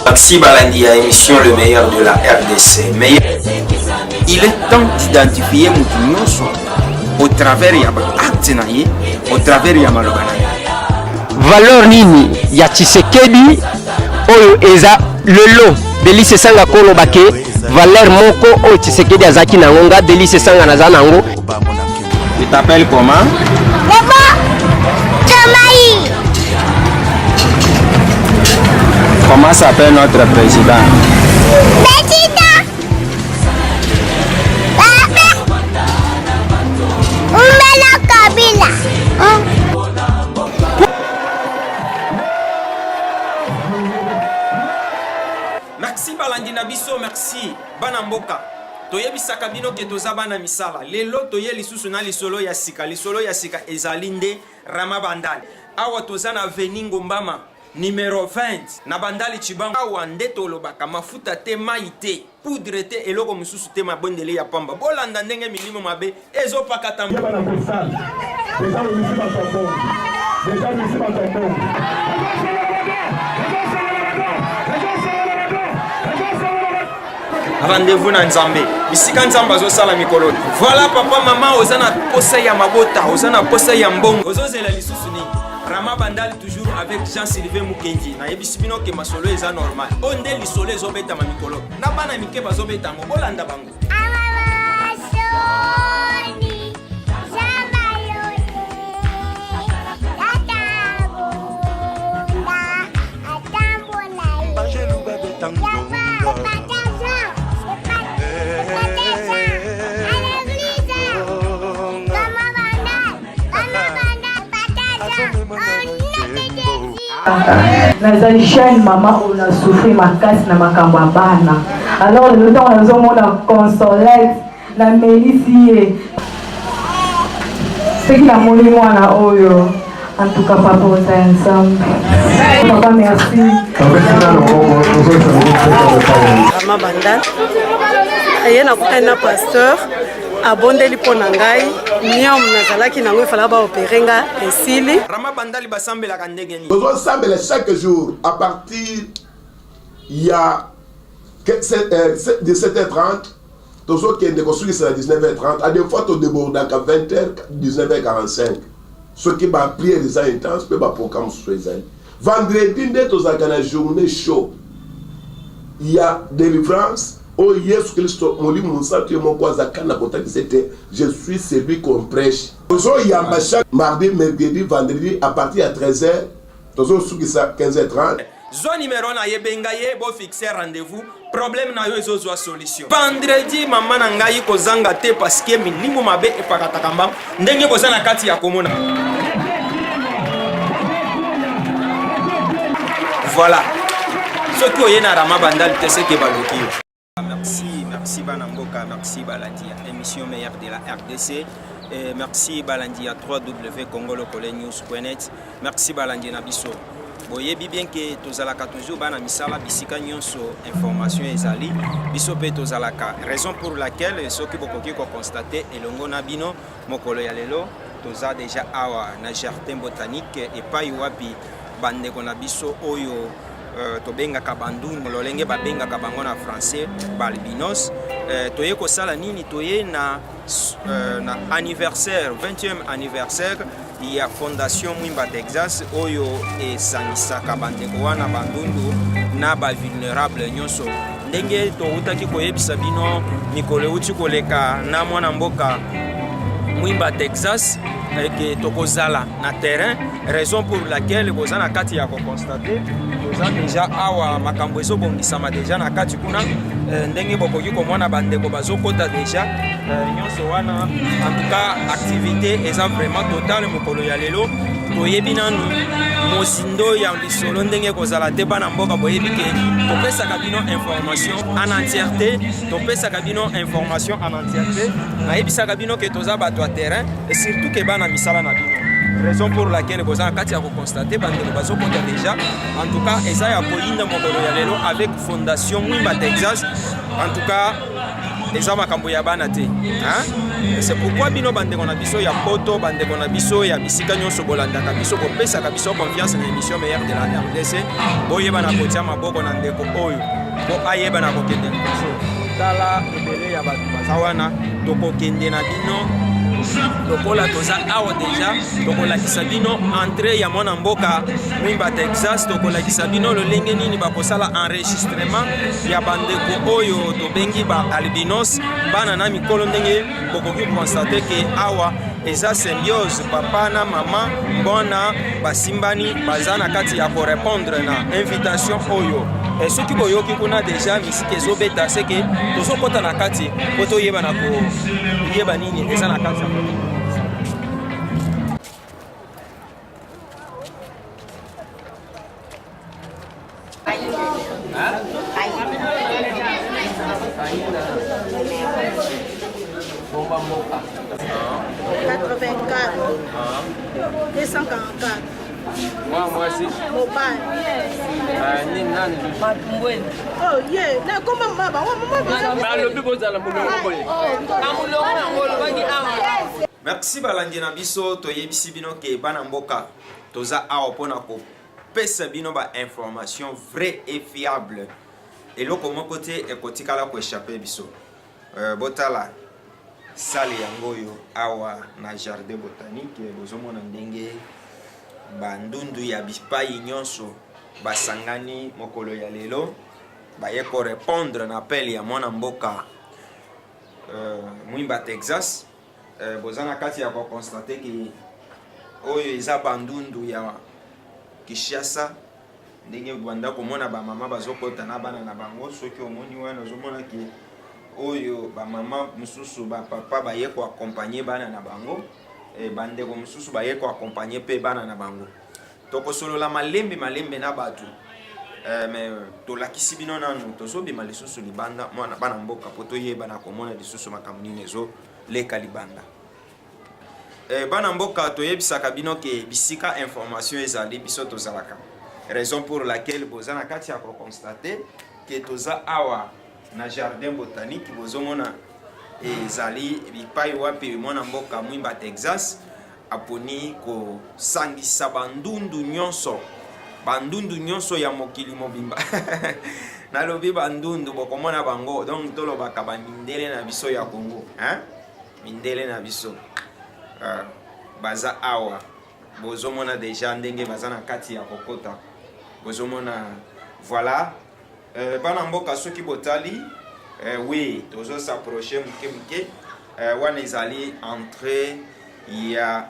Maxi Balandi a émission le meilleur de la RDC. Il est temps d'identifier Moutounyoso au travers de l'acte, au travers de Malobana. Valeur nini ya Tshisekedi oyo eza lelo Delice Sanga Kolo Bake valeur moko oyo Tshisekedi azaki nangonga Delice Sanga naza nango. Tu t'appelles comment? Comment s'appelle notre président? Merci Balandi Nabiso, merci Banamboka. Toyebisaka bino ke toza bana misala. Lelo toye lisusu na lisolo ya sika. Lisolo ya sika ezalinde Rama Bandali. Awa toza na Veningo Mbama numéro 20 na Bandali Chibango. Awa ndeto lobaka mafuta te maite. Poudre te eloko mususu te mabondele ya pamba. Bolanda ndenge milimo mabe ezo pakata. Rendez-vous na Nzambe. Bisika Nzamba zo sala mikolo. Voilà papa mama ozana posa ya mabota, ozana posa ya mbongo. Ozozela lisusu ni. Rama Bandali toujours avec Jean-Sylvain Mukendi. Na yebisibino ke masolo eza normal. Onde lisolo ezobeta ma mikolo. Na bana mike bazobeta ngo bolanda bango. Nazali chaîne maman on a souffert ma casse na makambo bana. Alors le temps on a mona consolette la Mélicie. C'est qui la moni mwana oyo. En tout cas papa on est ensemble. Papa merci. Rama Bandali. Ayena kutana pasteur abondeli pona ngai niam nazalaki nango fala ba operenga esili. Rama Bandali basambela kandegeni. Nous ensemble chaque jour à partir il y a de 7h30 tous ceux qui est construit c'est à 19h30 à des fois au débord à 20h 19h45 ceux qui va prier les intenses peut pas programme sur les années. Vendredi dès tous la journée chaud il y a délivrance. Oh Jésus Christ, mon livre, mon sang, tu es mon quoi, c'était je suis celui qu'on prêche. Aujourd'hui, il y a chaque mardi, mercredi, vendredi, à partir de 13h, toujours sur 15h30. Zone numéro na yebengaye bo fixer rendez-vous. Problème na yo ezozwa solution. Vendredi mama na ngai kozanga te parce que milimo mabe epakata kamba ndenge kozana kati ya komona. Voilà. Ce qui est na Rama Bandali te ce que baloki. Merci Banamboka, merci Balandia, émission meilleure de la RDC. Et merci Balandia 3W congolocole-news.net. Merci Balandia Nabiso. Boye bien que tozalaka toujours bana misala bisika nyonso information ezali biso pe tozalaka raison pour laquelle ce qui bokoki ko constater elongo na bino mokolo ya lelo toza déjà awa na jardin botanique et pas wapi bande ko na biso oyo tobenga kabandu mololenge babenga kabango na français balbinos toye ko sala nini toye na anniversaire 20e anniversaire ya fondation Mwimba Texas oyo esanisaka bandeko wana bandundu na ba vulnérable nyonso ndenge toutaki koyebisa bino mikolo uti koleka na mwana mboka Mwimba Texas que tokozala na terrain raison pour laquelle bozana kati ya ko constater toza déjà awa makambo ezobongisama déjà na kati kuna ndenge bokoki komona bandeko bazokota déjà nyonso wana en tout cas activité eza vraiment totale mokolo ya lelo toyebi nanu mosindo ya lisolo ndenge kozala te bana mboka boyebi ke topesaka bino information en entièreté topesaka bino information en entièreté nayebisaka bino ke toza bato à terrain et surtout ke bana misala na bino raison pour laquelle vous avez constaté déjà en tout cas eza ya koyinda mokolo ya lelo avec fondation Mwimba Texas en tout cas eza makambo ya bana te. C'est pourquoi bino bandeko na biso ya poto, bandeko na biso ya bisika nyonso bolandaka biso kopesaka biso confiance na émission meilleure de la RDC. Boyeba na kotia maboko na ndeko oyo. Bo ayeba na kokende biso. Tala ebele ya bato bazawana tokokende na bino. Lokola toza awa deja tokolakisa bino entrée ya mwana mboka Mwimba Texas, tokolakisa bino lolenge nini bakosala enregistrement ya bandeko oyo tobengi ba albinos bana na mikolo ndenge bokoki constate ke awa eza symbiose papa na mama mbona basimbani baza na kati ya korépondre na invitation oyo. Et ce qui boyoki kuna déjà misiki ezobeta c'est que tozokota na kati po toyeba na ko yeba nini eza na kati. Bomba moka 84 244 moi aussi mobile nini nani Matumbweni oh yeah na koma mama ba lobi bozala mulongo ye amulongo na ngolo bangi awa. Merci balandi na biso toyebisi bino ke bana mboka toza awa pona ko pesa bino ba information vrai et fiable eloko moko te ekotikala ko échapper biso botala sale yango yo awa na jardin botanique bozomona ndenge bandundu ya bipai nyonso basangani mokolo ya lelo baye ko répondre na appel ya mwana mboka Mwimba Texas. Bozana kati ya ko constater ki oyo eza bandundu ya Kishasa ndenge banda komona ba mama bazokota na bana na bango soki omoni wana ozomona ki oyo ba mama mususu ba papa baye ko accompagner bana na bango bandeko mususu baye ko accompagner pe bana na bango tokosolola malembe na batu mais tolakisi bino nanu tozobima lisusu libanda mwana bana mboka po toyeba na komona lisusu makambo nini ezo leka libanda. Bana mboka toyebisaka bino ke bisika information ezali biso tozalaka raison pour laquelle bozana kati ya ko constater que toza awa na jardin botanique bozomona ezali bipai wapi mwana mboka Mwimba Texas aponi ko sangisa bandundu nyonso ya mokili mobimba nalobi bandundu bokomona bango donc tolobaka bandele na biso ya Congo mindele na biso baza awa bozomona deja ndenge baza na kati ya kokota bozomona voilà bana mboka soki botali oui tozo s'approcher muke wana ezali entrée ya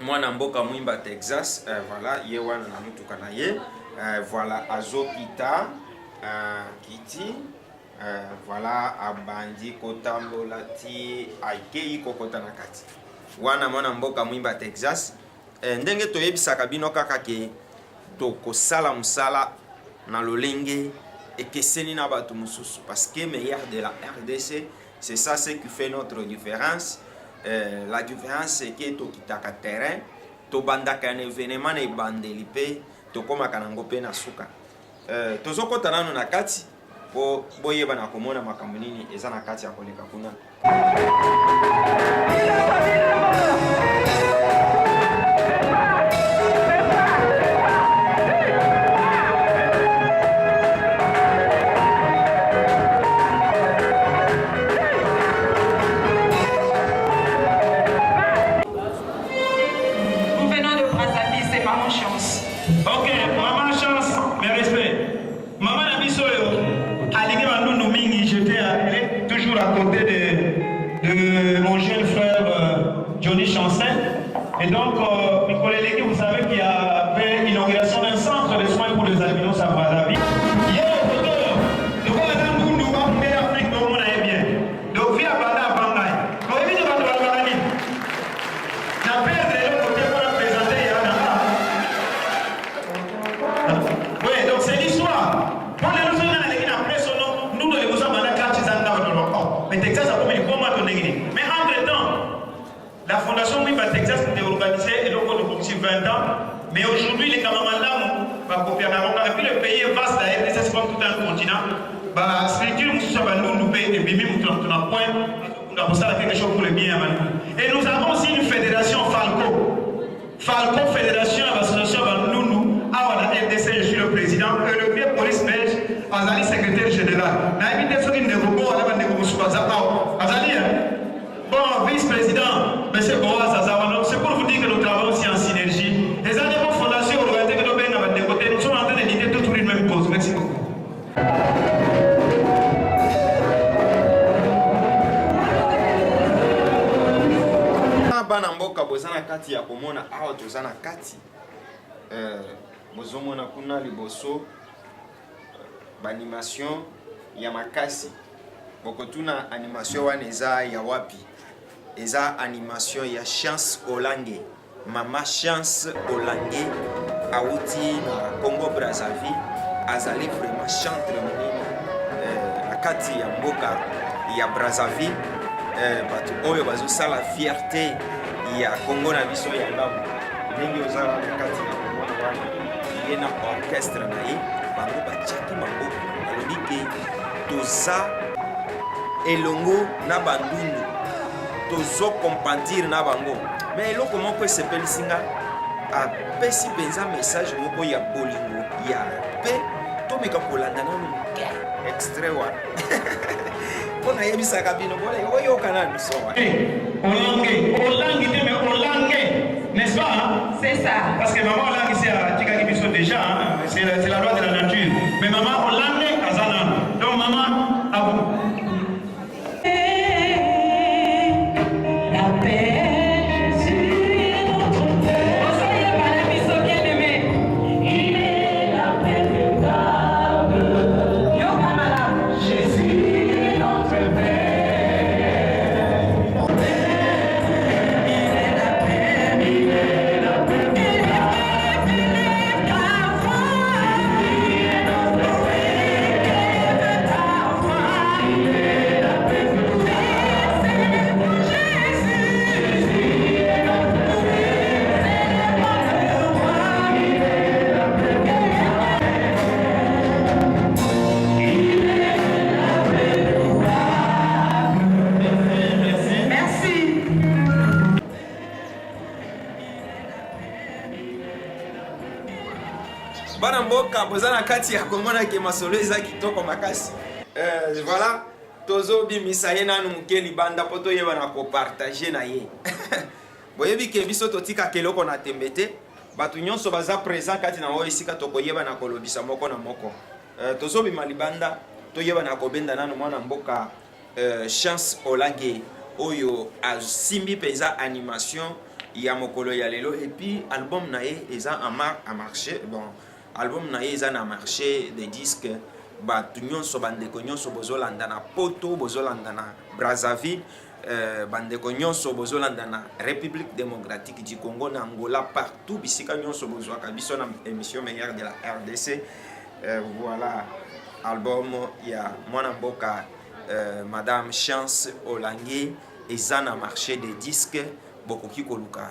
mwana mboka Mwimba Texas voilà ye wana na mutuka na ye voilà azokita kiti voilà abandi kotambola ti akei kokota na kati wana mwana mboka Mwimba Texas ndenge toyebisaka bino kaka ke tokosala musala na lolenge ekeseni na batu mususu parce que meilleur de la RDC c'est ça ce qui fait notre différence. La différence c'est que tokitaka terrain tobandaka un événement na ebandeli pe tokomaka nango pe na suka tozokota nano na kati po boyeba na komona makambo nini eza na kati ya koleka kuna. Et donc, mes collègues, vous savez qu'il y avait l'inauguration d'un centre de soins pour les albinos à Brazzaville. Hier, nous avons fait l'Afrique, nous on est bien. Donc, via Banda Bangaï. Quand vous venez de Brazzaville, la paix de l'autre côté qu'on a présenté il y a oui, donc c'est l'histoire. Pour les gens qui ont appris son nom, nous, nous avons un quartier dans le corps. Mais Texas a promis comment donner. Mais entre-temps, la fondation Mwimba Texas était organisée et donc on a 20 ans. Mais aujourd'hui, les Kamamandam, et puis le pays est vaste, la RDC c'est comme tout un continent. bah structure mosusu bandundu mpe ebimi mutu na point na kosala quelque chose pour le bien ya bandundu. Et nous avons aussi une fédération Falco fédération ya l'association bandundu awa na RDC. Je suis le président et le vieux police belge azali secrétaire général nayebi te soki ndeko bo wana bandeko mosusu baza awa azali bon vice-président monsieur Boaz Azawana. C'est pour vous dire que nous travaillons aussi en synergie. Les animaux fondations organisées que nous venons de côté, nous sommes en train de l'idée de trouver une même cause. Merci beaucoup. Bana mboka bozana kati ya komona awa tozana kati bozomona kuna liboso animation ya makasi bokotuna animation wana eza ya wapi eza animation ya Chance Olange mama Chance Olange auti na Congo Brazzaville azali vraiment chantre munene na kati ya mboka ya Brazzaville batu oyo bazosala fierté ya Congo na biso ya ngambo ndenge ozala na kati ya Congo wana ye na orchestre na ye bango batiaki maboko balobi ke toza elongo na bandundu tozo kompandir na bango mais eloko moko esepelisi nga apesi mpenza message moko ya bolingo ya mpe tomeka kolanda nano moke extrait wana mpo nayebisaka bino oyoka na biso Olangue te mais Olangue n'est-ce pas c'est ça parce que maman Olangue c'est à Tikaki biso déjà c'est la loi de la nature mais maman Olangue azana donc maman à vous. Bana mboka bozana kati ya komona ke masolo eza kitoko makasi. Voilà, tozo bimisa ye nanu mukeli banda poto yeba na ko partager na ye. Boyebi ke biso totika keloko na tembete, batu nyonso baza présent kati na oisika tokoyeba na kolobisa moko na moko. Tozo bima libanda to yeba na ko benda nanu mwana mboka Chance Olange oyo asimbi peza animation ya mokolo ya lelo et puis album na ye eza en marché bon album na ye eza na marché de disques batu nyonso bandeko nyonso bozolanda na poto bozolanda na Brazzaville bandeko nyonso bozolanda na République démocratique du Congo na Angola partout bisika nyonso bozwaka biso na émission meilleure de la RDC. Voilà album ya mwana mboka Madame Chance Olange eza na marché des disques bokoki koluka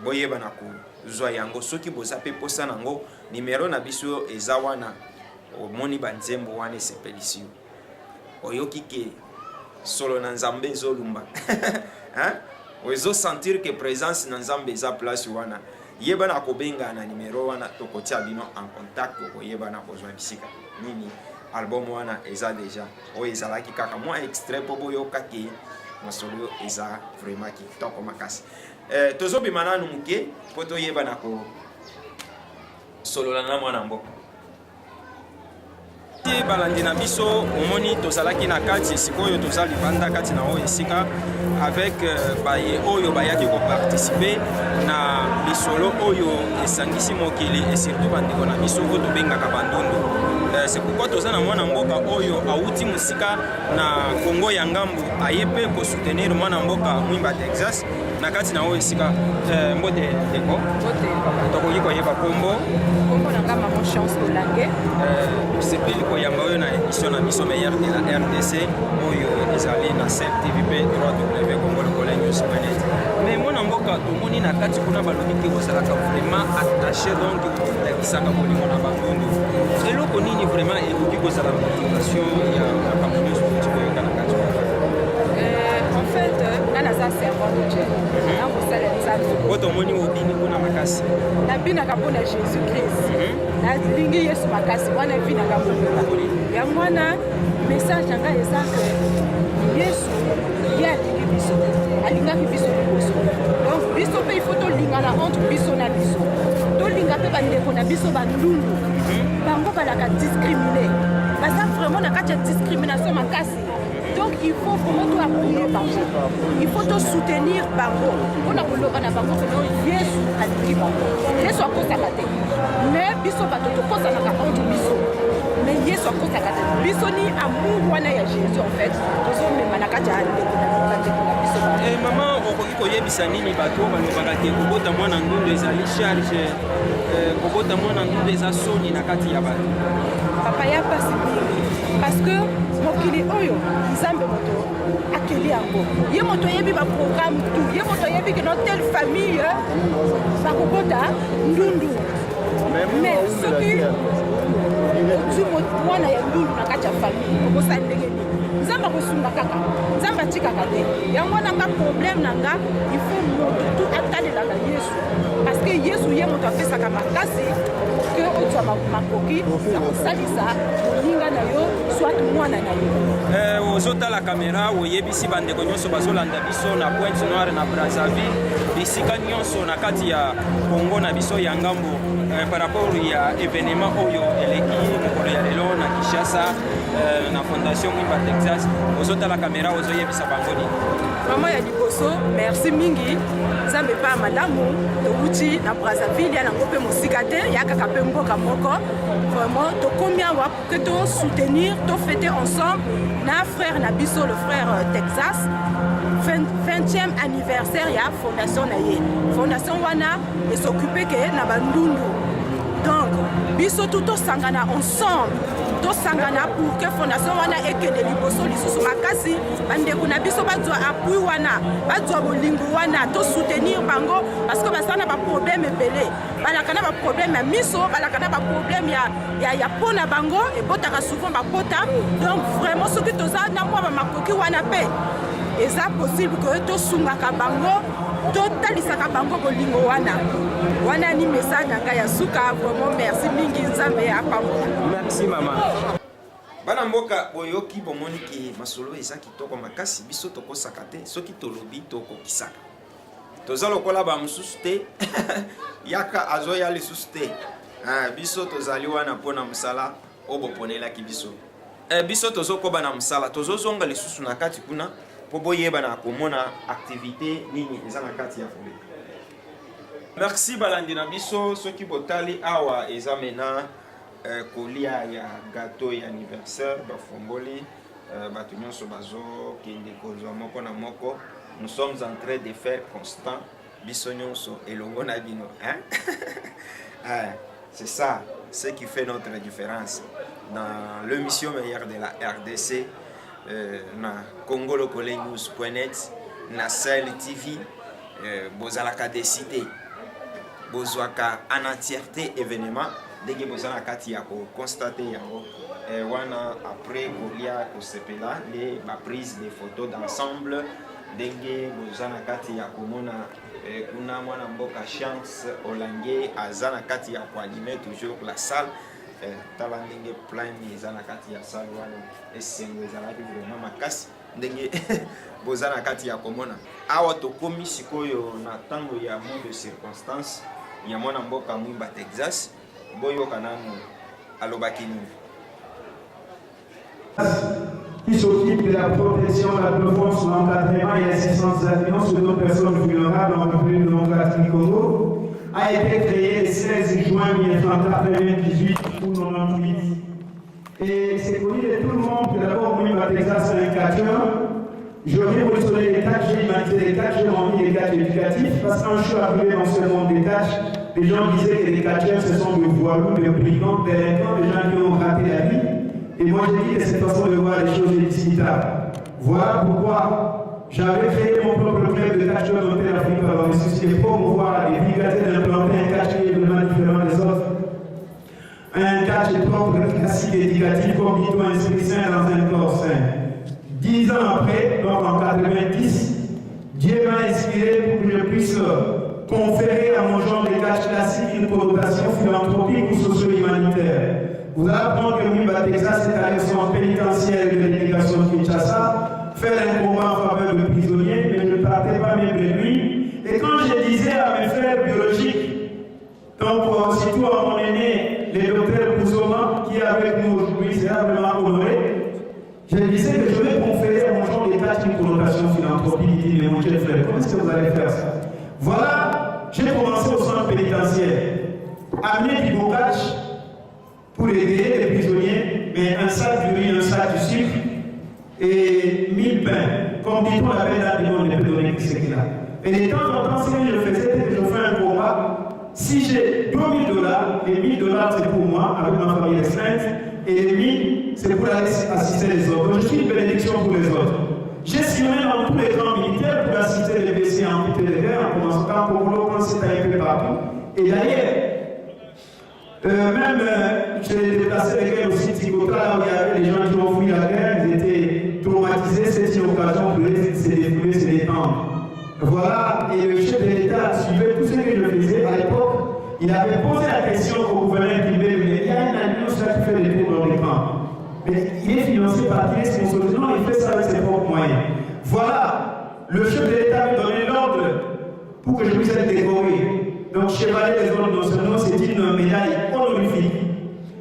boyeba na kozwa yango soki boza pe posa nango numéro na biso eza wana omoni banzembo wana esepelisi oyoki ke solo na nzambe ezolumba hein ozo sentir que présence na nzambe eza place wana yeba na kobenga na numéro wana tokotia bino en contact okoyeba na kozwa bisika nini album wana eza déjà o ezalaki kaka moi extrait po boyoka ke masolo eza vraiment kitoko makasi. Tozo bimana nu muke po toyeba na ko solola na mwana mboka balandi na biso omoni tozalaki na kati sikoyo tozali banda kati na oyo esika avec baye oyo bayaki ko participer na bisolo oyo esangisi mokili et surtout bandeko na biso oyo tobengaka bandundu. C'est pourquoi tozana mwana mboka oyo auti musika na Congo ya ngambu ayepe ko soutenir mwana mboka Mwimba Texas na kati na oyo esika mbote deko tokoki koyeba kombo na ngama mo Chance Olange sepeli koyamba oyo na émission na biso meilleure de la RDC oyo ezali na CTVP 3W Congo Local News Planet mais mwana mboka mboka tomoni na kati kuna balobi te kozalaka vraiment attaché donc otakisaka bolingo na bandundu eloko nini vraiment ekoki kozala motivation ya makambo nyonso tikoyoka na kati En fait, nga naza servant de Dieu. Nakosala nzambe. po tomoni obini kuna makasi Nabinaka mpona Jésus Christ. Nalingi Yesu makasi wana ebinaka mboka. Yango wana message na ngai eza ke Yesu ye alingi biso. Alingaki biso liboso. Donc biso mpe il faut tolingana entre biso na biso. Tolinga mpe bandeko na biso bandundu. Bango balaka discrimine. Baza vraiment na kati ya discrimination makasi. Donc il faut vraiment tout appuyer Bango. Il faut tout soutenir Bango. On a voulu on a Bango que Yesu a dit Bango. Yesu a consacré. Mais biso bato to consacré entre biso. Mais Yesu a consacré. Biso ni amour wana ya Jésus en fait. Tozo même na kati ya ndeko na biso. maman okoki koyebisa nini bato balobaka te kobota mwana ndundu ezali charge kobota mwana ndundu eza soni na kati ya bato Papa ya pasi parce que mokili oyo nzambe moto akeli yango ye moto yebi ba programme tout ye moto yebi que notre telle famille bakobota ndundu mais soki tu mwana ya ndundu na kati ya famille okosala ndenge nini nzambe akosunga kaka nzambe atikaka te yango wana nga problème na nga il faut moto tout atalelaka Yesu parce que Yesu ye moto apesaka makasi que ozwa makoki na kosalisa moninga na yo soit mwana na yo ozotala kamera oyebisi bandeko nyonso bazolanda biso na Pointe Noire na Brazzaville bisika nyonso na kati ya Congo na biso ya ngambo par rapport ya événement oyo eleki mokolo ya lelo na Kinshasa na fondation Mwimba Texas ozotala kamera ozoyebisa bango nini mama ya liboso merci mingi nzambe pa malamu touti na Brazzaville ya nango mpe mosika te yakaka mpe mboka moko vraiment tokomi awa que to soutenir to fêter ensemble na frère na biso le frère Texas 20e anniversaire ya fondation na ye fondation wana s'occuper que na bandundu donc biso tout tosangana ensemble tosangana pour que fondation wana ekende liboso lisusu makasi bandeko na biso bazwa appui wana bazwa bolingo wana to soutenir bango parce que basana ba problème ebele balakana ba problème ya miso balakana ba problème ya pona bango ebotaka souvent bakota donc vraiment soki toza na mwa ba makoki wana pe eza possible que tosungaka bango totalisaka bango bolingo wana ni message na ngai ya suka vraiment merci mingi nzambe ya pambola merci mama bana mboka boyoki bomoni ke masolo eza kitoko makasi biso tokosaka te soki tolobi tokokisaka toza lokola bamosusu te yaka azoya lisusu te biso tozali wana mpona mosala oyo boponelaki biso biso tozokoba na mosala tozozonga lisusu na kati kuna mpo boyeba na komona activité nini eza na kati ya fobe merci balandi na biso soki botali awa eza mena kolia ya gâteau ya anniversaire bafongoli bato nyonso bazokende kozwa moko na moko nous sommes en train de faire constant biso nyonso elongo na bino c'est ça ce qui fait notre différence dans l'émission meilleure de la RDC na congolocolenews.net na Sahel TV bozalaka décidé bozwaka en entièreté événement ndenge bozala kati ya constater yango wana après kolia kosepela les prise de photos d'ensemble ndenge bozala kati ya komona kuna mwana mboka chance olange azana kati ya koanime toujours la salle tala ndenge plein eza na kati ya salle wana esengo ezalaki vraiment makasi ndenge boza na kati ya komona awa tokomi sikoyo na ntango ya mot de circonstance ya mwana mboka Mwimba Texas boyoka nanu alobaki nini qui s'occupe de la protection, la défense, l'encadrement et l'assistance à la finance de nos personnes vulnérables en République démocratique Congo, a été créé le 16 juin 1998 ou 98. Et c'est connu de tout le monde que d'abord Mwimba Texas c'est un catcheur. Je viens vous donner les tâches, j'ai humanité les tâches, j'ai envie des tâches éducatifs, parce que quand je suis arrivé dans ce monde des tâches, les gens disaient que les catcheurs ce sont des voilous, des brigands, des délinquants, des gens qui ont raté la vie. Et moi j'ai dit que cette façon de voir les choses est discutable. Voilà pourquoi j'avais créé mon propre club de catch dans l'Afrique dans le souci de promouvoir et d'éviter d'implanter un catch évidemment différent des autres. Un catch propre, classique et éducatif, comme dit-on, esprit sain dans un corps sain. 10 ans après, donc en 90, Dieu m'a inspiré pour que je puisse conférer à mon genre de catch classique une connotation philanthropique ou socio-humanitaire. Vous allez apprendre que Wimba Texas est allé sur un pénitentiaire de l'éducation de Kinshasa, faire un combat en faveur de prisonniers, mais je ne partais pas même de lui. Et quand je disais à mes frères biologiques, donc surtout à mon aîné, le docteur Bouzoma, qui est avec nous aujourd'hui, c'est vraiment honoré, je disais que je vais conférer à mon genre de catch une connotation philanthropique. Il dit, mais mon cher frère, comment est-ce que vous allez faire ça? Voilà, j'ai commencé au centre pénitentiaire, amener du beau catch pour aider les prisonniers, mais un sac de riz, un sac de sucre et 1000 pains. Comme dit-on, la belle dame ne peut donner que ce qu'il a. Et de temps en temps, ce que je faisais, c'est que je fais un combat. Si j'ai $2000, les $1000 c'est pour moi, avec ma famille restreinte, et les 1000 c'est pour aller assister les autres. Donc je suis une bénédiction pour les autres. J'ai sillonné dans tous les camps militaires pour assister les blessés amputés de guerre, en commençant par Polo, quand c'était un peu partout. Et d'ailleurs, j'ai déplacé les guerres aussi Tigota, là où il y avait les gens qui ont fui la guerre, ils étaient traumatisés, c'est une occasion pour les se défouler, se détendre. Voilà, et le chef de l'État suivait tout ce que je faisais à l'époque. Il avait posé la question au gouverneur Kibé, mais il y a une alliance là qui fait des tours dans les camps. Mais il est financé par qui est sponsorisé, non, il fait ça avec ses propres moyens. Voilà, le chef de l'État m'a donné l'ordre pour que je puisse être décoré. Donc, chevalier des ordres nationaux, c'est une médaille honorifique.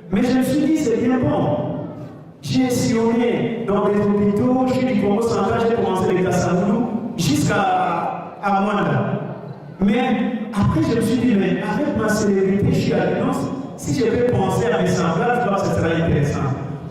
Mais je me suis dit, c'est bien bon. J'ai sillonné dans des hôpitaux, je suis du Congo central, j'ai commencé les Kassamoulou jusqu'à Mwanda. Mais après, je me suis dit, mais avec ma célébrité, je suis à l'annonce, si je peux penser à mes semblables, alors ce sera intéressant.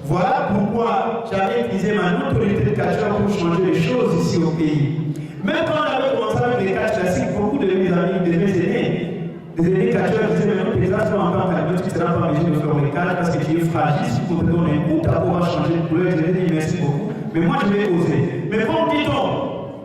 Voilà pourquoi j'avais utilisé ma autorité de catcheur pour changer les choses ici au pays. Même quand j'avais commencé avec les catchs classiques, beaucoup de mes amis, de mes aînés, des aînés catcheurs disaient, mais non, déjà, toi en tant qu'adulte, tu ne seras pas obligé de faire les catchs parce que tu es fragile, si on te donne un coup, ta peau va changer de couleur. Je lui ai dit, merci beaucoup. Mais moi, je vais oser. Mais comme dit-on,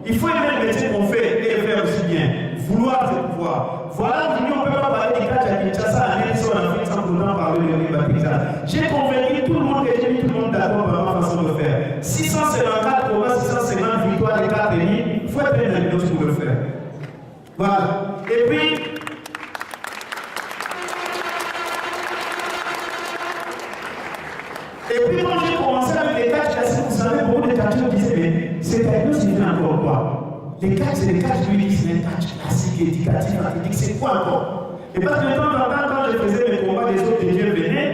il faut aimer le métier qu'on fait et le faire aussi bien. Vouloir, c'est pouvoir. Voilà, aujourd'hui, on ne peut pas parler des catchs à Kinshasa, à Nelson, en Afrique, sans pourtant parler de Wimba Texas. J'ai convaincu tout le monde et j'ai mis tout le monde d'accord par ma façon de faire. 654 combats, 650 victoires, les 4 demi, il faut être un alliance pour le faire. Voilà. Et puis, quand j'ai commencé avec les catchs classiques, vous savez, beaucoup de catcheurs disaient, mais c'est alliance, il fait encore quoi? Les catchs, c'est les catchs publics, c'est les catchs classiques, éducatifs, athlétiques, c'est quoi encore? Et parce que de temps en temps, quand je faisais mes combats, les autres gens venaient,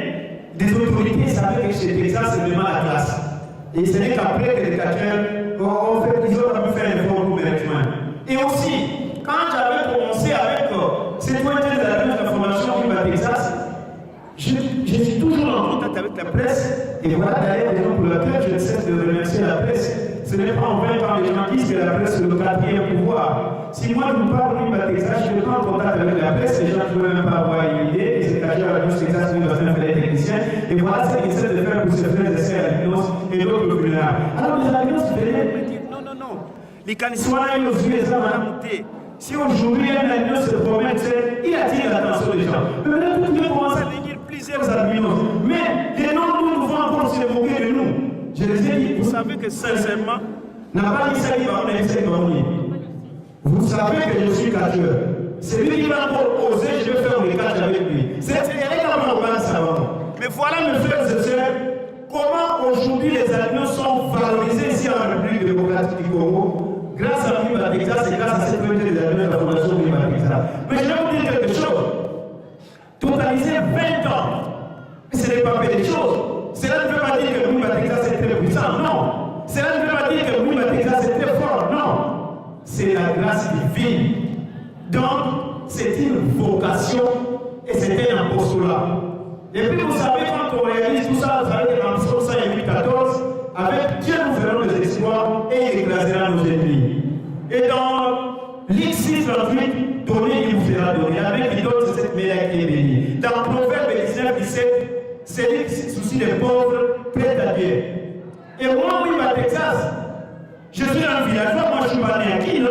des autorités savaient que chez Texas, c'est vraiment la classe. Et ce n'est qu'après que les catcheurs ont fait, ils ont pu faire un effort pour mes rejoindre. Et aussi, quand j'avais commencé avec cette moitié de la formation Wimba Texas, je suis toujours en contact avec la presse. Et voilà d'ailleurs les gens pour laquelle je ne cesse de remercier la presse. Ce n'est pas en vain quand les gens disent que la presse est le quatrième pouvoir. Si moi je vous parle de Wimba Texas, je ne suis pas en contact avec la presse, les gens ne peuvent même pas avoir une idée, et c'est caché à la News Texas qui doit faire les techniciens. Et voilà ce qu'ils essaient de faire pour se faire des essais à l'alliance et d'autres vulnérables. Alors les alliances venaient me dire non. Les Kaniswana et nos yeux, ça va monter. Si aujourd'hui un alliance se promène, il attire l'attention des gens. Mais maintenant, tout le monde commence à venir plusieurs alliances. Mais les non-nous vont encore se moquer de nous. Je les ai dit, vous savez que sincèrement, n'a pas dit ça, il va en essayer vous savez que je suis catcheur. C'est lui qui va encore oser, je vais faire le catch avec lui. C'est également au savant. Mais voilà, mes frères et sœurs, comment aujourd'hui les alliances sont valorisées ici en République démocratique du Congo, grâce à Wimba Texas et grâce à cette communauté des alliances de la fondation Wimba Texas. Mais je vais vous dire quelque chose. Totaliser 20 ans, ce n'est pas fait des choses. Cela ne veut pas dire que Wimba Texas est très puissant, non. Cela ne veut pas dire que Wimba Texas est très fort, non. C'est la grâce divine. Donc, c'est une vocation et c'est un apostolat. Et puis, vous savez, quand on réalise tout ça, vous savez, en Psaume 108, 14, avec Dieu nous ferons des exploits et il écrasera nos ennemis. Et dans l'X6 38, donné, il vous sera donné. Avec les autres, c'est cette médaille qui est bénie. Dans Proverbe 19, 17, c'est le souci des pauvres prêt à Dieu. Et moi, Wimba Texas, Je suis un villageois, moi je suis pas né à Guine.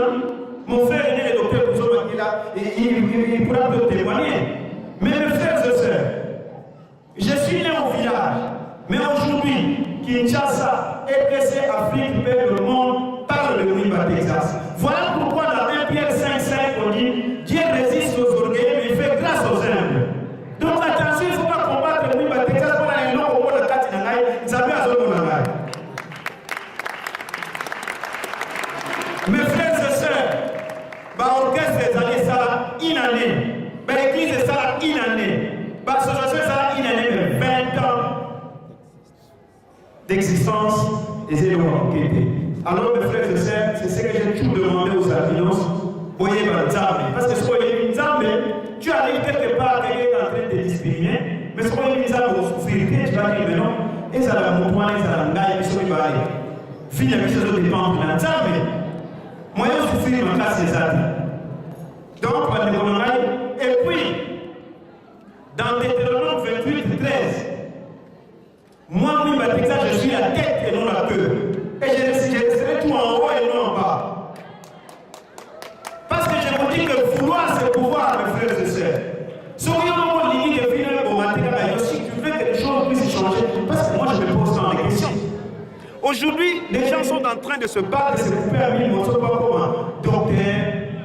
Mon frère est né, le docteur Bouzoma qui est là, il pourra te témoigner. Mais mes frères et sœurs, je suis né au village, mais aujourd'hui, Kinshasa, RDC, Afrique, peuple, le monde parle de Mwimba Texas. Voilà pourquoi dans 1 Pierre 5,5 on dit Dieu résiste aux orgueilleux, mais il fait grâce aux humbles. Donc attention, il ne faut pas combattre Mwimba Texas pour aller long au monde de Katinangaï, ils avaient à zone Monangaï. Mes frères et sœurs, l'orchestre des années, ça une année. L'église, ça une année. L'association, ça une année, mais 20 ans d'existence des éléments qui étaient. Alors, mes frères et sœurs, c'est ce que j'ai toujours demandé aux alliances. Voyez, parce que si vous voyez une Zambé, tu arrives quelque part, quelqu'un est en train de discriminer, mais si vous voyez une Zambé, vous souffrez, tu vas dire, mais non, et ça va me prendre, ça va me gagner, ça va me gagner. Fille, mais ça va dépendre de la Zambé. Moi, je souffre dans la ces années. Donc, et puis, dans Deutéronome 28, 13, moi, je suis la tête et non la queue. Et je resterai tout en haut et non en bas. Parce que je vous dis que vouloir, c'est pouvoir, mes frères et sœurs. Sourions-nous, l'idée de finir au matériel, si tu veux que les choses puissent changer, parce que moi, je me pose dans des questions. Aujourd'hui, les gens sont en train de se battre, de se couper à mille morceaux, pas comme un docteur,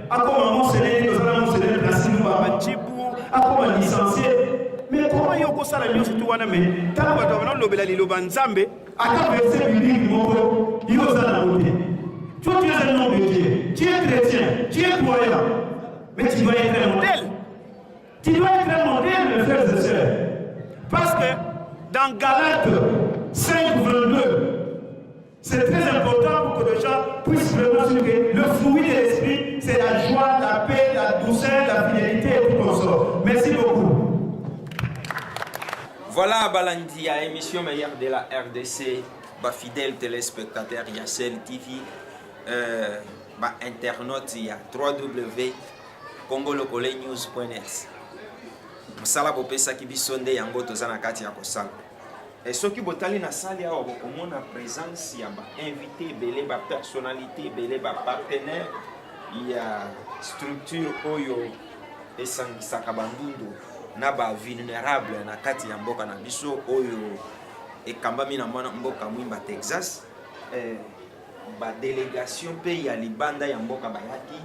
à comme un monseigneur, nous allons monseigneur, Brassine, Babachibou, à comme un licencié. Mais comment il y a encore ça la nuit, surtout, mais quand on va dans le Banzambe, à quand verset biblique, il y a ça la beauté. Toi, tu es un homme de Dieu, tu es chrétien, tu es croyant, mais tu dois être un modèle. Tu dois être un modèle, mes frères et sœurs. Parce que dans Galates 5, 22, c'est très important pour que les gens puissent vraiment se dire que le fruit de l'esprit, c'est la joie, la paix, la douceur, la fidélité et tout consort. Merci beaucoup. Voilà, Balandi, à émission meilleure de la RDC, fidèles téléspectateurs, il y a TV, internaute, il y a www.congolocolenews.net. Msala bopesa kibisonde yango tozana kati ya kosala. Et ceux qui botali na salle ya okomona présence ya ba invité belé ba personnalité belé ba partenaire ya structure oyo esangisaka bandundu na ba vulnérable na kati ya mboka na biso oyo ekambami na mboka Mwimba Texas ba délégation pe ya libanda ya mboka bayaki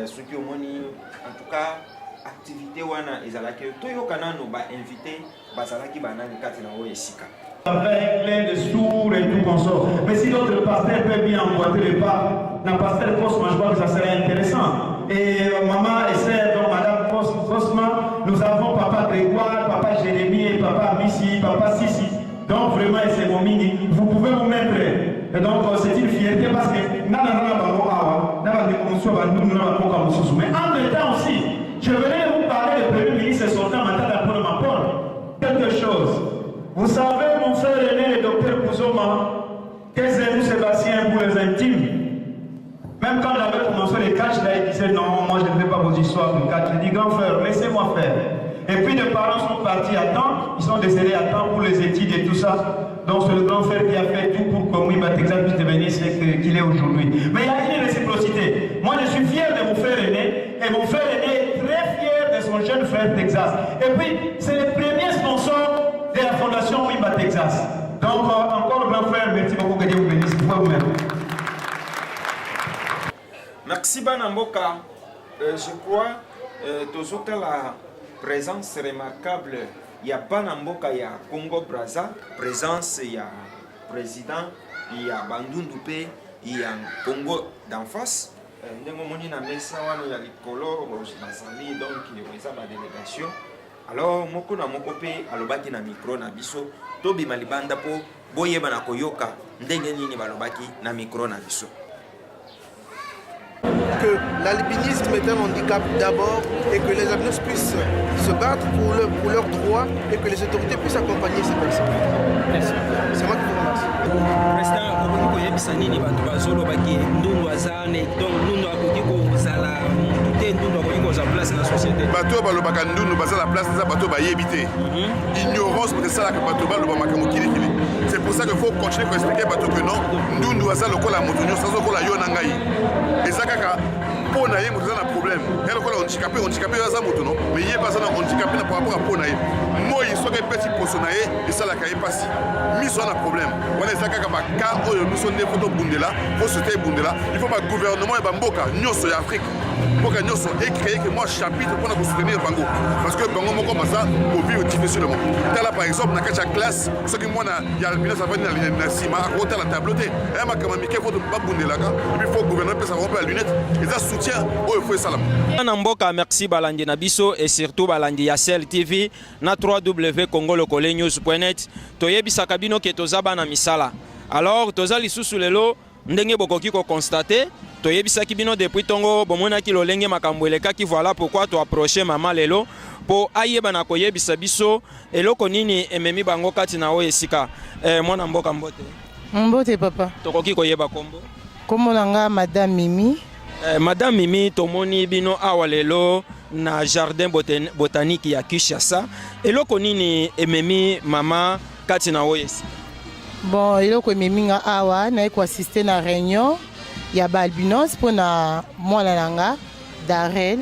soki omoni en tout cas activité wana ezalaki toyoka nano ba invité bazalaki banani kati na oyo esika avec plein de sourds et tout consort. Mais si notre pasteur peut bien emboîter le pas, dans pasteur Cosma, je crois que ça serait intéressant. Et maman et sœur, donc madame Cosma, nous avons papa Grégoire, papa Jérémie et papa Missi, papa Sissi. Donc vraiment, c'est mon mini. Vous pouvez vous mettre. Et donc c'est une fierté parce que mais en même temps aussi, je venais vous parler du premier ministre sortant Matata pour ma porte. Quelque chose. Vous savez, mon frère aîné, le docteur Bouzoma, qu'est-ce que nous Sébastien pour les intimes? Même quand on avait commencé les catchs, là, il disait non, moi je ne fais pas vos histoires de catch. Je dis grand frère, laissez-moi faire. Et puis les parents sont partis à temps, ils sont décédés à temps pour les études et tout ça. Donc c'est le grand frère qui a fait tout pour que Mwimba Texas puisse devenir ce qu'il est aujourd'hui. Mais il y a une réciprocité. Moi je suis fier de mon frère aîné, et mon frère aîné est très fier de son jeune frère Texas. Et puis c'est le premier sponsor de la fondation Mwimba Texas. Donc encore grand frère, merci beaucoup, que Dieu vous bénisse. Vous-même. Merci Banamboka. Je crois que la présence remarquable, il y a Banamboka, il y a Congo Brazza, présence, il y a président, il y a Bandundupe, il y a Congo d'en face. Ndengo moni na mesa wana ya likolo bazali donc eza ba délégation. Alors moko na moko pe alobaki na micro na biso to bima libanda po boyeba na koyoka ndenge nini balobaki na micro na biso. Que l'alpinisme est un handicap d'abord et que les alpinistes puissent se battre pour leurs droits et que les autorités puissent accompagner ces personnes. Merci. C'est moi qui vous remercie. Président, vous avez dit que vous avez dit que vous avez dit que vous avez dit que vous place dans la société. Bateau balobaka ndundu baza la place za bateau ba yebité. Ignorance peut ça la que bateau balobaka mokili kili. C'est pour ça ça qu'il faut continuer à expliquer bato que non ndundu aza lokola moto nyonso aza lokola yo na ngai eza kaka mpo na ye moto aza na problème ye lokola handicapé oyo aza moto no mais ye baza na handicapé na par rapport a mpo na ye moi soki epesi poso na ye esalaka ye mpasi miso na problème wana eza kaka baka oyo biso nde fo tobundela fo sote ebundela il faut bagouvernement ya bamboka nyonso ya afrique mboka nyonso ecréer que moi chapitre mpona kosoutenir bango parce que bango moko baza kovivre difficilement tala par exemple na kati ya classe soki mwana ya albinos avandi na nsima akotala tableau te eya makambo mike fo babundelaka epuis fo gouvernement epesa bango mpe ya lunette eza soutien oyo fo esalama na mboka. Merci balandi na biso et surtout balandi ya Sel TV na www.congolokolenews.net toyebisaka bino ke toza bana misala. Alors toza lisusu lelo ndenge bokoki ko constater toyebisaki bino depuis tongo bomonaki lolenge makambo elekaki. Voilà pourquoi to approcher mama lelo po ayeba na koyebisa biso eloko nini ememi bango kati na o esika. Mwana mboka mbote. Mbote papa. Tokoki koyeba kombo. Kombo nanga Madame Mimi. Madame Mimi tomoni bino awa lelo na jardin botanique ya Kinshasa. Eloko nini ememi mama kati na o esika. Bon, eloko ememi nga awa na ko assister na réunion ya balbinos pour na mwana nanga Darel.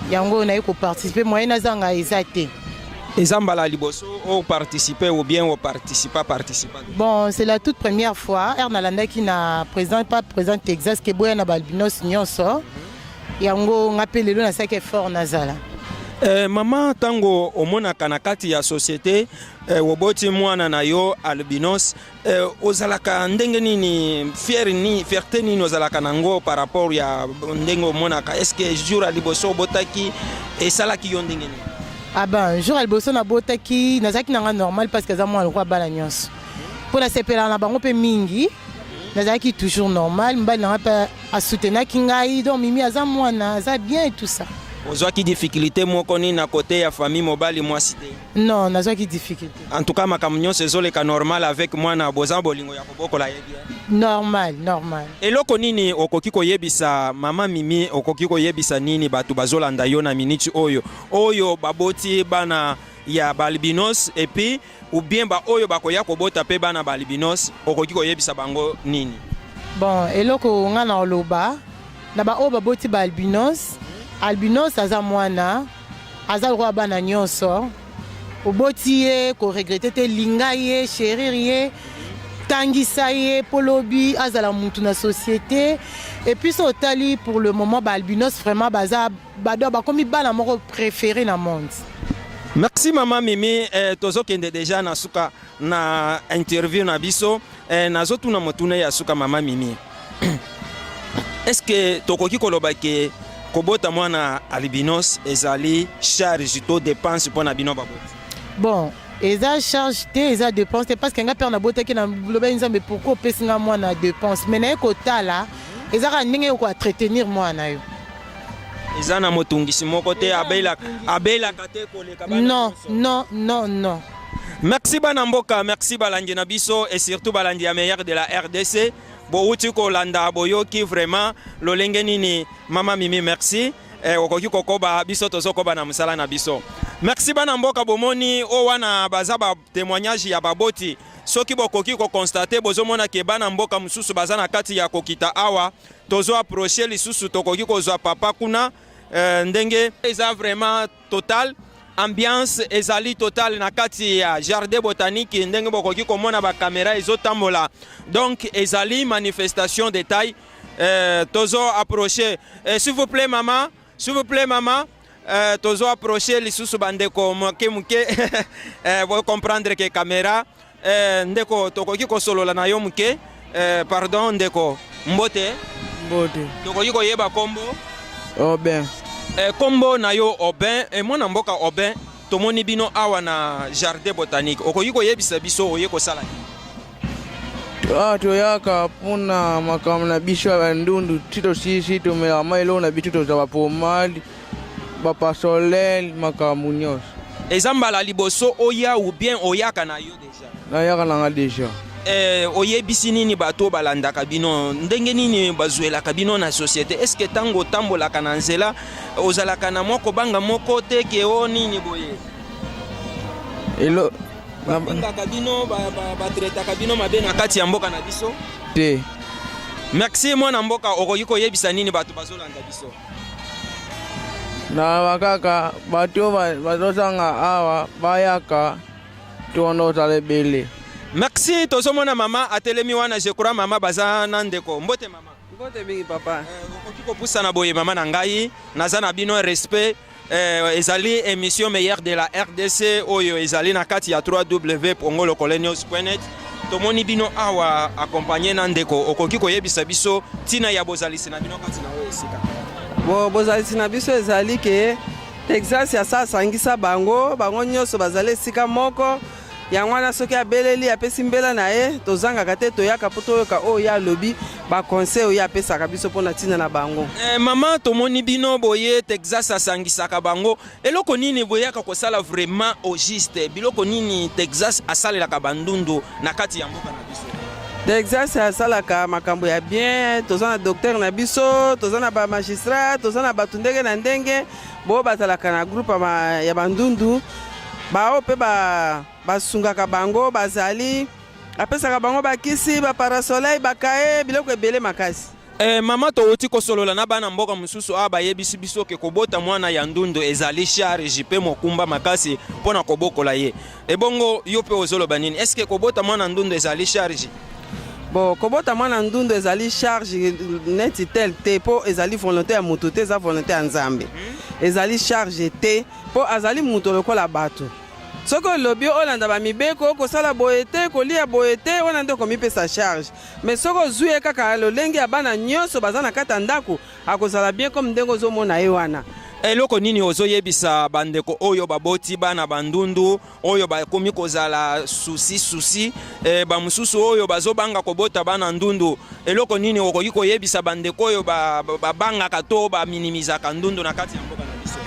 Yango na ko participer moyen na zanga ezate. Ezambala liboso ou participer ou bien ou participer. Bon, c'est la toute première fois Ernalanda qui na président pas président Texas que boya na balbinos nyonso. Yango ngapelelo na sake fort nazala. Mama tango omona kanakati ya société woboti mwana na yo albinos ozalaka ndenge nini fierté nini ozalaka nango par rapport ya ndenge omonaka est-ce que jour aliboso botaki esalaki yo ndenge nini? Ah ben jour aliboso na botaki nazaki nanga normal parce que za mwana kwa bala nyonso pour la sepela na bango pe mingi nazaki toujours normal mbali nanga pa a soutenir kingai donc mimi aza mwana aza bien et tout ça. Ozwaki difficulté moko ni na côté ya famille mobali mwasi te? Non, nazwaki difficulté. En tout cas makambo nyonso ezoleka normal avec mwana boza bolingo ya kobokola yebi. Normal. Eloko nini okoki koyebisa mama Mimi okoki koyebisa nini batu bazolanda yo na minute oyo baboti bana ya balbinos et puis ou bien ba oyo bakoya kobota pe bana balbinos okoki koyebisa bango nini? Bon, eloko nga na oloba na ba oyo baboti balbinos albinos aza mwana aza roi bana nyonso oboti ye ko regretter te linga ye chérir ye tangisa ye polobi azala mutu na société et puis so tali pour le moment ba albinos vraiment baza bado ba komi bana moko préféré na monde. Merci mama Mimi tozo kende déjà na suka na interview na biso nazo tuna motuna ya suka mama Mimi. Est-ce que tokoki koloba ke kobota mwana albinos ezali charge to dépense pour na bino baboti? Bon, eza charge te eza dépense parce que nga père na bota ki na loba nzambe pourquoi pesinga mwana dépense mais na ekotala eza ka ndenge ko entretenir mwana yo. Eza na motungisi moko te abela kate koleka bana. Non. Merci bana mboka, merci balandi na biso et surtout balandi ya meilleur de la RDC. Bouti kolanda boyoki vraiment lolenge nini mama Mimi merci okoki kokoba biso tozokoba na musala na biso. Merci bana mboka bomoni o wana bazaba témoignage ya baboti soki bokoki ko constater bozomona ke bana mboka mususu bazana kati ya kokita awa tozo approcher lisusu tokoki kozwa papa kuna ndenge eza vraiment total ambiance ezali total na kati ya jardin botanique ndenge bokoki komona ba caméra ezotambola donc ezali manifestation de taille tozo approcher s'il vous plaît maman tozo approcher lisusu bandeko muke vous comprendre que caméra ndeko tokoki kosolola na yo muke pardon ndeko mbote tokoki koyeba kombo Oben. Kombo na yo Oben mwana mboka Oben tomoni bino awa na jardin botanique okoki koyebisa biso oye kosala toyaka puna makamu na biso ya bandundu tito sisi tomela mailo na bitu toza bapomade bapasolel makamu nyonso ezambala liboso oya ou bien oyaka na yo déjà nayaka nanga déjà oyebisi nini bato balandaka bino ndenge nini bazwelaka bino na société est-ce que tango tambolaka na nzela ozalaka na moko banga moko te ke o nini boye babengaka bino batretaka bino mabe na kati ya mboka na biso te. Merci mwana mboka, okoki koyebisa nini bato bazolanda biso? Na bakaka bato bazosanga awa bayaka tonoza lebele. Merci, tozomona mama atelemi wana, je crois mama baza na ndeko. Mbote mama. Mbote mingi papa. Okoki kopusa na boye mama na ngai, naza na bino respect. Ezali émission meilleure de la RDC oyo ezali na kati ya www.ngolokolenews.net. Tomoni bino awa accompagné na ndeko, okoki koyebisa biso tina ya bozalisi na bino kati na oyo esika. Bozalisi na biso ezali ke Texas ya sa sangisa bango nyonso bazali esika moko. Yango wana soki abeleli apesi mbela na ye tozangaka te toyaka po toyoka oyo ya lobi baconseil oyo apesaka biso mpona ntina na bango. Mama tomoni bino boye Texas asangisaka bango, eloko nini boyaka kosala vraiment au juste, biloko nini Texas asalelaka bandundu na kati ya mboka na biso? Texas asalaka makambo ya bien, toza na docteur na biso, toza na ba magistrat, toza na batu ndenge na ndenge bo bazalaka na groupe ya bandundu bao pe basungaka bango bazali apesaka bango bakisi baparasoleil bakaye biloko ebele makasi. Mama touti kosolola na bana mboka mususu bayebisi biso ke kobota mwana ya ndundu ezali charge pe mokumba makasi mpona kobokola ye. Ebongo yo pe ozoloba nini? Est-ce que kobota mwana ndundu ezali charge? Bon, kobota mwana ndundu ezali charge neti tel te po ezali volonté ya mutu te, eza volonté ya Nzambe. Ezali charge te po azali mutu lokola bato. Soko lobi olanda ba mibeko kosala boyete kolia boyete wana nde komipesa charge. Mais soko zuye kaka lolenge ya bana nyonso bazana kata ndako akozala bien comme ndengo zomona ye wana. Eloko nini ozoyebisa bandeko oyo baboti bana bandundu oyo bakomi kozala susi bamususu oyo bazobanga kobota bana ndundu, eloko nini okoki koyebisa bandeko oyo babangaka to baminimizaka ndundu na kati ya mboka na biso?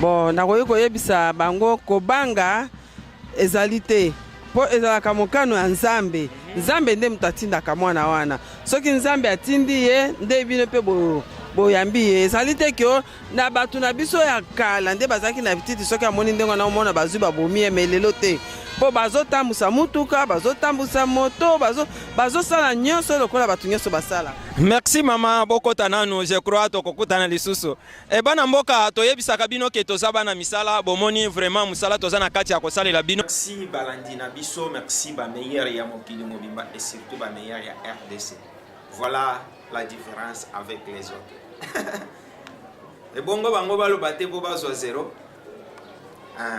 Bon, nakoki koyebisa bango kobanga ezali te po ezalaka mokano ya Nzambe. Nzambe nde mutu atindaka mwana wana, soki Nzambe atindi ye nde bino pe boyambi ye. Ezali te kio na batu na biso ya kala nde bazalaki na bititi soki amoni ndengo na omona bazwi babomi ye, mais lelo te po bazotambusa mutuka, bazotambusa moto, bazosala nyonso lokola batu nyonso basala. Merci mama, bokota nanu, je crois tokokutana lisusu. Bana mboka toyebisaka bino ke toza bana misala, bomoni vraiment musala toza na kati ya kosalela bino. Merci balandi na biso, merci ba meilleur ya mokili mobimba et surtout ba meilleur ya RDC. Voilà la différence avec les autres. Ebongo bango baloba te po bazwa zero.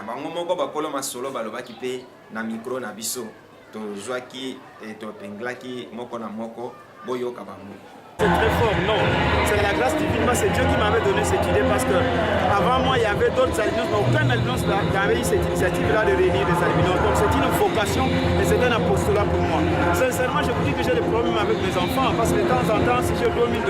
Bango moko bakolo masolo balobaki pe na micro na biso tozwaki topenglaki moko na moko boyoka bango. C'est très fort, non. C'est la grâce divine, c'est Dieu qui m'avait donné cette idée parce que avant moi il y avait d'autres albinos, mais aucun albinos n'avait eu cette initiative-là de réunir des albinos. Donc c'est une vocation et c'est un apostolat pour moi. Sincèrement, je vous dis que j'ai des problèmes avec mes enfants parce que de temps en temps, si je dois $1000,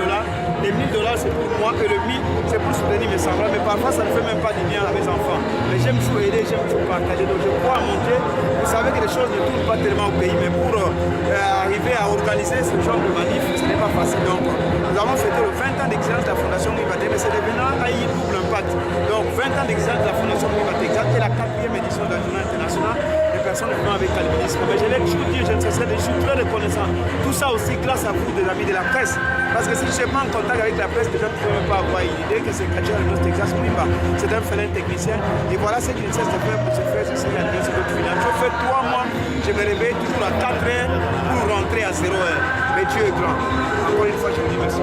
les $1000 c'est pour moi et le 1000 c'est pour soutenir mes semblables. Mais parfois ça ne fait même pas du bien à mes enfants. Mais j'aime toujours aider, j'aime toujours partager. Donc je crois en mon Dieu. Vous savez que les choses ne tournent pas tellement au pays, mais pour arriver à organiser ce genre de manif, ce n'est pas facile. Donc, nous avons fêté le 20 ans d'existence de la Fondation Mouibate, mais c'est devenant à y double impact. Donc 20 ans d'existence de la Fondation Mouibate et la 4e édition de la journée internationale des personnes vivant avec albinisme. Mais je l'ai toujours dit, je ne cesserai de, je suis très reconnaissant. Tout ça aussi grâce à vous, des amis de la presse. Parce que si je n'étais pas en contact avec la presse, les gens ne pouvaient même pas avoir une idée que c'est Kadja Albinos Texas Mouiba. C'est un félin technicien. Et voilà ce qu'il ne cesse de faire pour se faire ceci, Albinos et d'autres finales. Je fais 3 mois, je me réveille toujours à 4 heures pour rentrer à 0 heure. Mais Dieu est grand. Encore une fois, je vous dis merci.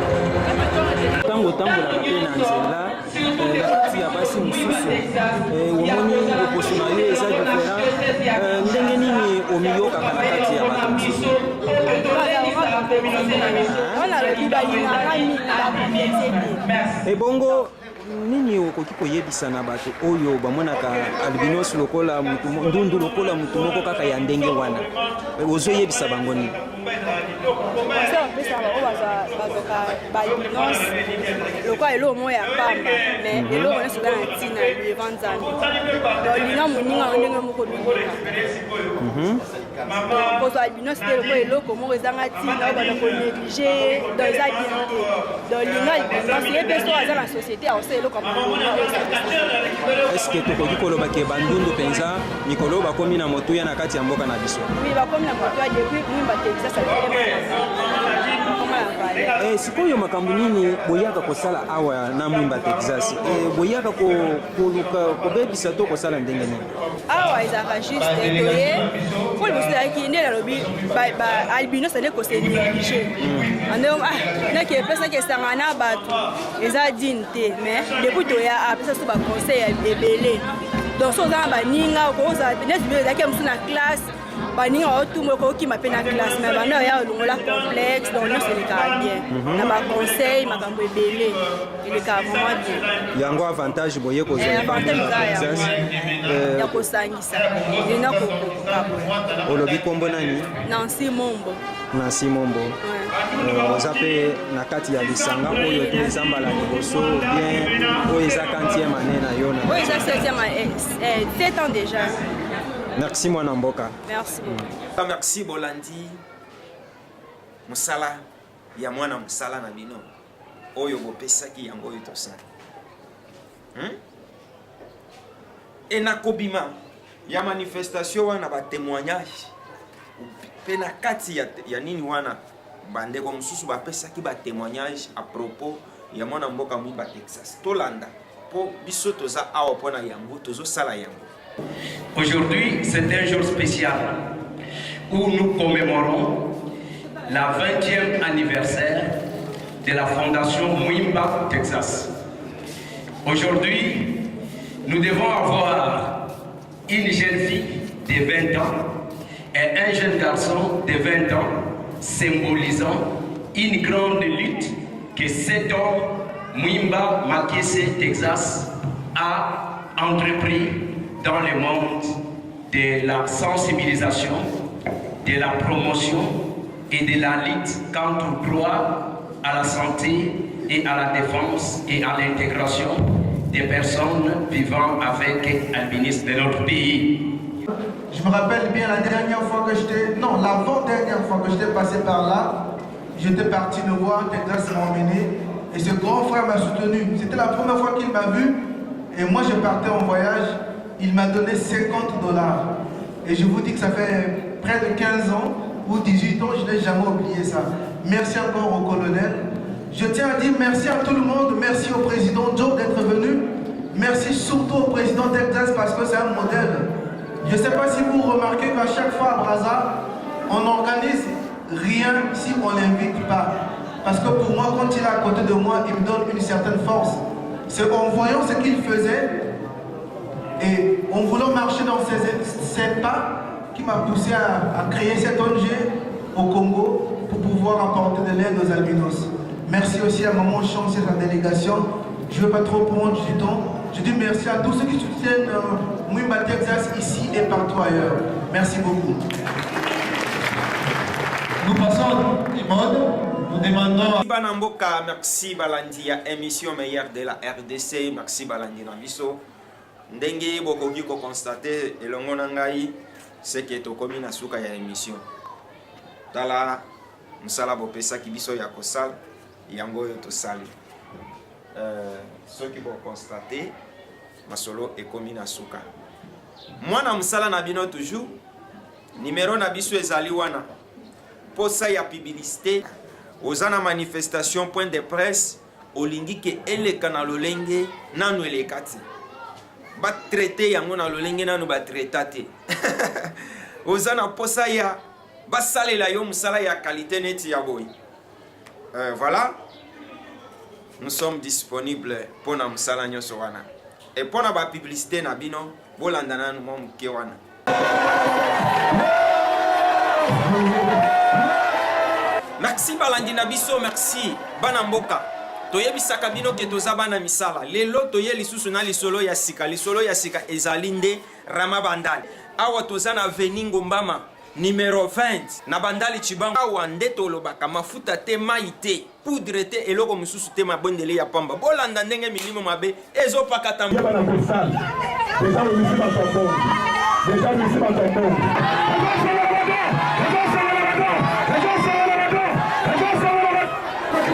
Tango tambola pe na nzela kati ya basi mususu omoni oposona ye eza différent ndenge nini omiyoka na kati ya bato mususu ebongo nini okoki koyebisa na bato oyo bamonaka albinos lokola ndundu lokola mutu moko kaka ya ndenge wana ozoyebisa bango nini? Lokola eloko moko ya pamba mais eloko nyonso eza na ntina devant Nzambe donc lina moninga ndenge moko binoka kozwa albinos te loko eloko moko ezanga ntina oyo bana konéglige donc eza bien te donc linga albinos ye mpe so aza na société aosa eloko est ce que tokoki koloba ke bandundu mpenza mikolo bakomi na motuya na kati ya mboka na biso? Oui, bakomi na motuya depuis mwimba Texas sikoyo makambo nini boyaka kosala awa na mwimba Texas? Boyaka kobebisa to kosala ndenge nini? Awa ezalaka juste toye po liboso ezalaki nde nalobi albinos ande kosenéglige neke epesaki esanga na bato eza dine te mais depuis toya apesa so baconseil ebele donc so oza na baninga okozala neti ezalaki mosu na classe baninga otumba okokima mpe na classe mais banda oya olongola complexe donc nyonso elekaka bien na baconseil makambo ebele elekaka vraiment bien yango avantage boye ya kosangisa ena kokabola. Olobi kombo nani? Nancy Mombo. Nancy Mombo. Oza mpe na kati ya lisanga oyo te eza mbala liboso bien oyo eza 40e année na yo? Oyo eza 7e année, 7 ans déjà. Merci mwana mboka. Merci beaucoup. Merci Bolandi. Musala ya mwana musala na bino oyo bopesaki yango oyo tosala. Et na kobima ya manifestation wana ba témoignage pe na kati ya nini wana bandeko mosusu bapesaki ba témoignage à propos ya mwana mboka mwimba Texas tolanda po biso toza awa pona yango tozosala yango. Aujourd'hui, c'est un jour spécial où nous commémorons la 20e anniversaire de la fondation Mwimba Texas. Aujourd'hui, nous devons avoir une jeune fille de 20 ans et un jeune garçon de 20 ans, symbolisant une grande lutte que cet homme, Mwimba Makese Texas, a entrepris dans le monde de la sensibilisation, de la promotion et de la lutte contre le droit à la santé et à la défense et à l'intégration des personnes vivant avec albinisme de notre pays. Je me rappelle bien la dernière fois que j'étais, non, l'avant-dernière fois que j'étais passé par là, j'étais parti le voir, Texas m'a emmené et ce grand frère m'a soutenu. C'était la première fois qu'il m'a vu et moi je partais en voyage. Il m'a donné $50. Et je vous dis que ça fait près de 15 ans ou 18 ans, je n'ai jamais oublié ça. Merci encore au colonel. Je tiens à dire merci à tout le monde. Merci au président Joe d'être venu. Merci surtout au président Texas parce que c'est un modèle. Je ne sais pas si vous remarquez qu'à chaque fois à Brazza, on n'organise rien si on ne l'invite pas. Parce que pour moi, quand il est à côté de moi, il me donne une certaine force. C'est en voyant ce qu'il faisait et en voulant marcher dans ses pas qui m'a poussé à créer cette ONG au Congo pour pouvoir apporter de l'aide aux albinos. Merci aussi à Maman Chance et sa délégation. Je ne veux pas trop prendre du temps. Je dis merci à tous ceux qui soutiennent Mwimba Texas ici et partout ailleurs. Merci beaucoup. Nous passons du mode. Nous demandons... Banamboka, merci Balandi à émission meilleure de la RDC. Merci Balandi Nabiso. Ndenge bokoki ko constater elongo na ngai c'est que tokomi na suka ya émission tala musala bopesa kibiso ya kosala yango yo tosali soki bo constater masolo ekomi na suka mwana musala na bino toujours numéro na biso ezali wana posa ya publicité ozana manifestation point de presse olingi ke eleka na lolenge nanu elekati ba traité yango na lolenge nanu ba traité ozana posa ya ba salela yo musala ya qualité neti ya boy. Voilà, nous sommes disponibles pour na musala nyoso wana et pour na ba publicité na bino bolanda nanu mo muke wana. Merci balandi na biso, merci bana mboka. Toyebisaka bino ke toza bana misala lelo toye lisusu na lisolo ya sika ezali nde Rama Bandali awa toza na Veningo Mbama numéro 20 na Bandali Chibango awa nde tolobaka mafuta te mai te poudre te eloko mususu te mabondele ya pamba bolanda ndenge milimo mabe ezopakata bana kosala déjà le misi ba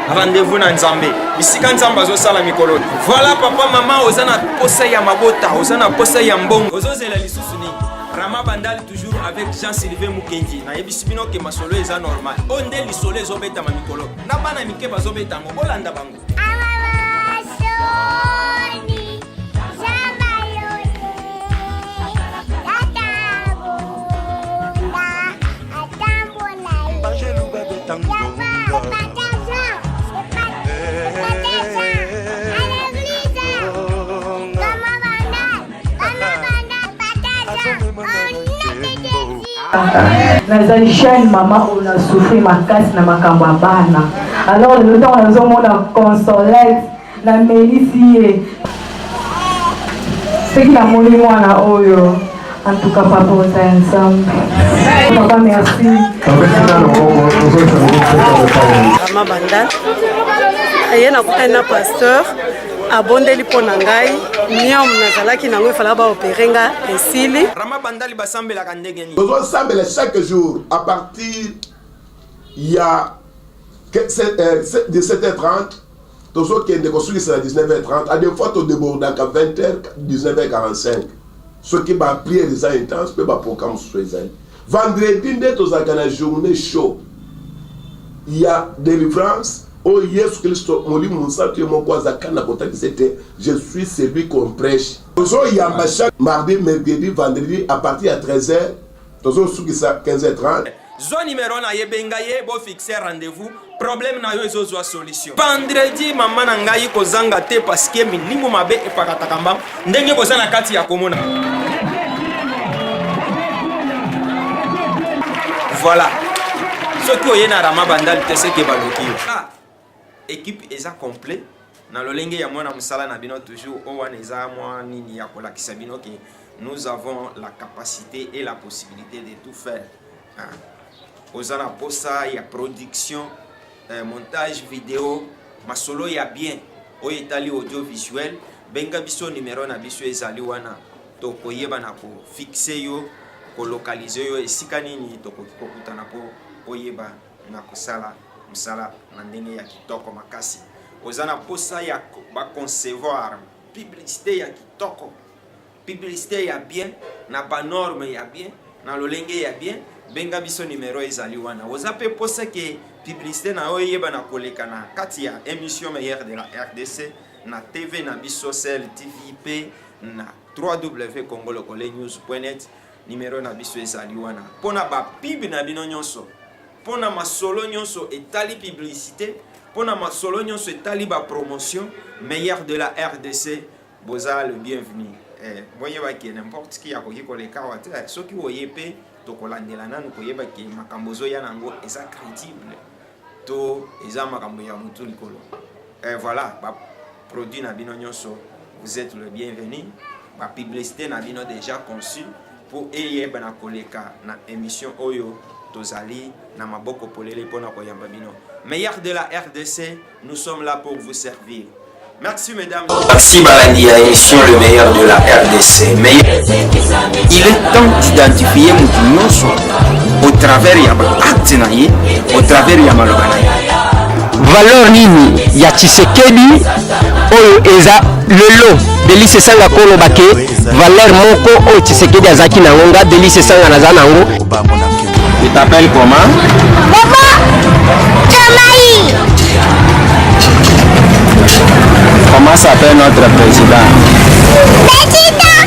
Rendez-vous na Nzambe. Bisika Nzamba azosala mikolo. Voilà papa mama ozana posa ya mabota, ozana posa ya mbongo. Ozozela lisusu nini? Rama Bandal toujours avec Jean-Sylvain Mukendi. Na yebisibino ke masolo eza normal. Onde lisolo ezobeta ma mikolo. Na bana mike bazobeta ngo bolanda bango. naza jeune mama on a souffert makasi na makambo ya bana alors le temps on a mona consolette na Mélicie c'est qui la moni mwana oyo en tout cas papa on est ensemble papa merci Rama Bandal ayena kutana pasteur abondeli pona ngai niom nazalaki nango efala ba operenga esili Rama Bandali basambela kandegeni besoin sambela chaque jour à partir il y a de 17h30 toujours qui est de construire c'est à 19h30 à des fois au déborde à 20h 19h45 ce qui va prier des intenses peut pas programme sur les ailes vendredi dès aux la journée chaud il y a délivrance. Oh Yesu Kristo moli monsatu mon kwa zakana kotaki c'était je suis celui qu'on prêche. Tozo yamba chaque mardi, mercredi, vendredi à partir de 13h. Tozo sukisa 15h30. Zo numéro na yebenga ye bo fixer rendez-vous. Problème na yo ezozwa solution. Vendredi mama na ngai kozanga te parce que milimo mabe epakataka mbam ndenge kozana kati ya komona. Voilà. Ce qui est na Rama Bandal te ce que baloki. Équipe eza complet na lolenge ya mwana musala na bino toujours owan eza mwa nini ya kolakisa bino que nous avons la capacité et la possibilité de tout faire. Ozana posa ya production, montage vidéo, masolo ya bien, oyetali audiovisuel, benga biso numéro na biso ezali wana to koyeba na ko fixer yo, ko localiser yo esika nini to kokutana po oyeba na kosala musala na ndenge ya kitoko makasi. Ozana posa ya ba concevoir publicité ya kitoko, publicité ya bien na ba norme ya bien na lolenge ya bien, benga biso numéro ezali wana. Ozape posa ke publicité na oyeba na koleka na kati ya émission meilleure de la RDC na TV na biso celle TVP na www.congolocolenews.net numéro na biso ezali wana. Pona ba pib na bino nyonso. Pona masolo nyonso etali publicité, pona masolo nyonso etali ba promotion meilleure de la RDC, boza le bienvenu. Voyez ba ki n'importe qui akoki koleka wate soki oyepe to kolandela nanu koyeba ki makambozo ya nango eza crédible to eza makambo ya mutu likolo. Voilà, ba produit na bino nyonso, vous êtes le bienvenu. Ba publicité na bino déjà conçu pour eyeba na koleka na émission oyo tozali na maboko polele pona koyamba bino. Meilleur de la RDC, nous sommes là pour vous servir. Merci mesdames. Merci Balandi à émission le meilleur de la RDC. Mais il est temps d'identifier Moutounyoso au travers ya acte naye, au travers ya maloganaye. Valeur nini ya Tshisekedi oyo eza lelo Delice Sanga Kolo Bake valeur moko oyo Tshisekedi azaki na ngonga Delice Sanga naza nango. Tu t'appelles comment? Maman Chamaï. Comment s'appelle notre président? Président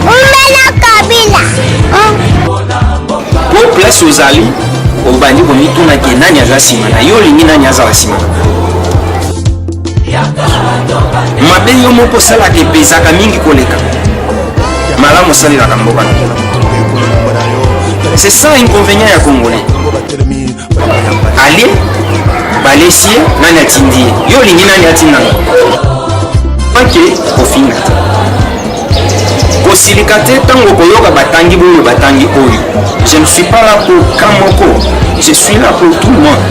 Oumana Kabila. Pour place aux alliés, au bandi komituna ke nani aza sima na yo lingi nani aza sima. Mabe yo moko sala ke pesaka mingi koleka. Malamu sali la kamboka. C'est ça inconvénient ya Congolais. Allez, balesie nani atindi yo lingi nani atinda. Ok, kofina. Kosilikate tango koyoka batangi boyo batangi oyo. Je ne suis pas là pour Kamoko, je suis là pour tout le monde.